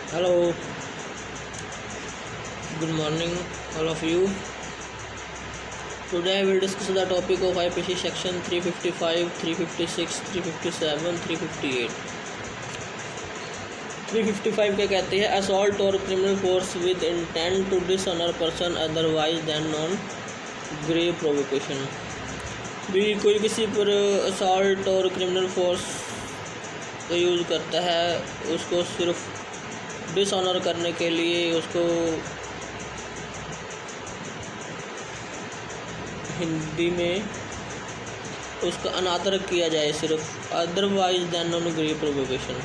Hello, good morning, all of you. Today I will discuss the topic of IPC section 355, 356, 357, 358. 355 क्या कहते हैं? Assault और criminal force with intent to dishonour person otherwise than non grave provocation. भी कोई किसी पर assault और criminal force का यूज़ करता है, उसको सिर्फ डिसऑनर करने के लिए, उसको हिंदी में उसका अनादर किया जाए सिर्फ, otherwise than non grave provocation.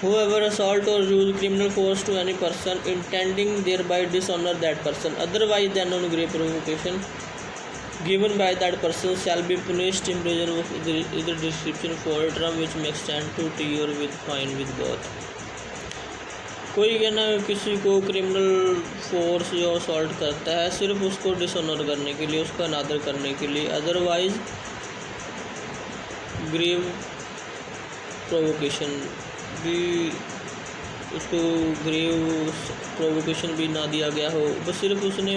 Whoever assault or use criminal force to any person intending thereby dishonor that person otherwise than on grave provocation given by that person shall be punished in prison of either description for a term which may extend to 2 years with fine with both। कोई है ना किसी को criminal force जो assault करता है सिर्फ उसको डिसऑनर करने के लिए, उसका अनादर करने के लिए, अदरवाइज ग्रेव प्रोवोकेशन भी, उसको ग्रेव प्रोवोकेशन भी ना दिया गया हो, बस सिर्फ उसने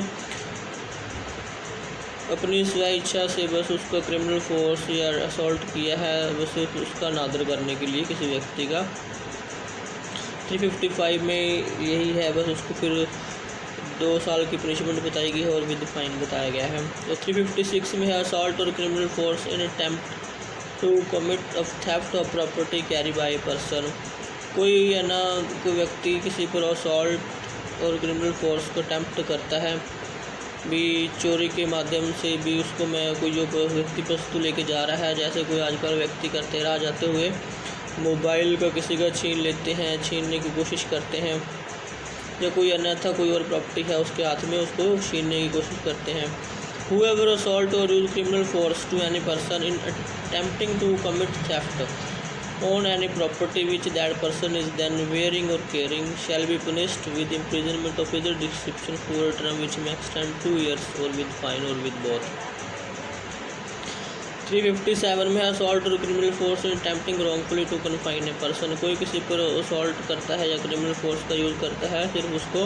अपनी स्व इच्छा से बस उसका क्रिमिनल फोर्स या असॉल्ट किया है, बस सिर्फ उसका अनादर करने के लिए किसी व्यक्ति का। 355 में यही है, बस उसको फिर 2 साल की पनिशमेंट बताई गई है और विद फाइन बताया गया है। तो 356 में है असॉल्ट और criminal force in attempt to commit of theft of property carry by person. कोई है ना, कोई व्यक्ति किसी पर असॉल्ट और क्रिमिनल फोर्स को अटेम्प्ट करता है भी, चोरी के माध्यम से भी, उसको मैं कोई जो व्यक्ति वस्तु लेके जा रहा है, जैसे कोई आजकल व्यक्ति करते रह जाते हुए मोबाइल का किसी का छीन लेते हैं, छीनने की कोशिश करते हैं, या कोई अन्यथा कोई और प्रॉपर्टी है उसके हाथ में, उसको छीनने की कोशिश करते हैं। Whoever assault or use criminal force to any person in attempting to commit theft on any property which that person is then wearing or carrying shall be punished with imprisonment of either description for a term which may extend 2 years or with fine or with both। 357 में assault और criminal force in attempting wrongfully to confine a person. कोई किसी पर assault करता है या criminal force का use करता है सिर्फ उसको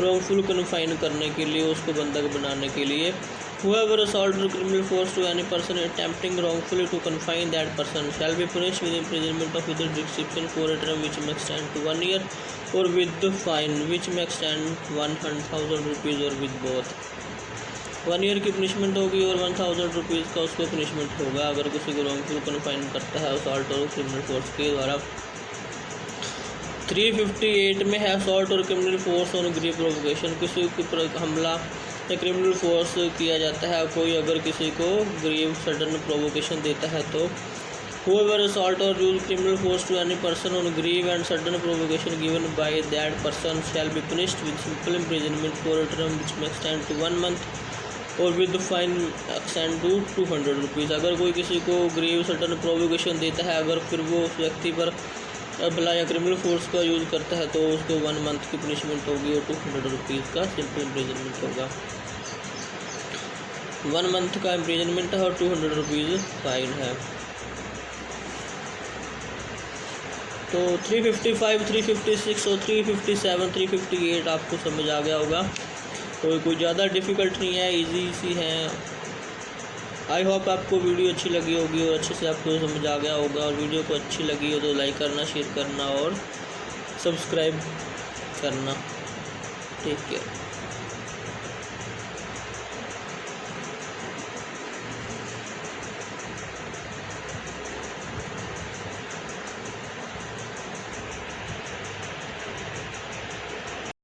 रॉन्गफुल कन्फाइन करने के लिए, उसको बंधक बनाने के लिए। Whoever assault or criminal force to any person attempting wrongfully to confine that person shall be punished with imprisonment of either description for a term which may extend to 1 year or with the fine which may extend 100,000 rupees or with both। 1 year की punishment होगी और 1000 rupees का उसको punishment होगा अगर किसी को wrongful confine करता है असॉल्ट और क्रिमिनल फोर्स के द्वारा। 358 में है असॉल्ट और criminal force on grave provocation. किसी के ऊपर हमला या क्रिमिनल फोर्स किया जाता है, कोई अगर किसी को ग्रेव सडन प्रोवोकेशन देता है तो whoever assault or use criminal force to any person on grave and sudden provocation given by that person shall be punished with simple imprisonment for a term which may extend to 1 month और with fine extend to 200 rupees. अगर कोई किसी को grave sudden provocation देता है, अगर फिर वो उस व्यक्ति पर भला या क्रिमिनल फोर्स का यूज़ करता है, तो उसको 1 मंथ की पनिशमेंट होगी और 200 रुपीज़ का सिंपल इम्प्रिजनमेंट होगा। 1 मंथ का इम्प्रिजनमेंट है और 200 रुपीज़ फाइन है। तो 355, 356 और 357, 358 आपको समझ आ गया होगा, तो कोई ज़्यादा डिफ़िकल्ट नहीं है, इजी सी हैं। आई होप आपको वीडियो अच्छी लगी होगी और अच्छे से आपको समझ आ गया होगा, और वीडियो को अच्छी लगी हो तो लाइक करना, शेयर करना और सब्सक्राइब करना। Take care.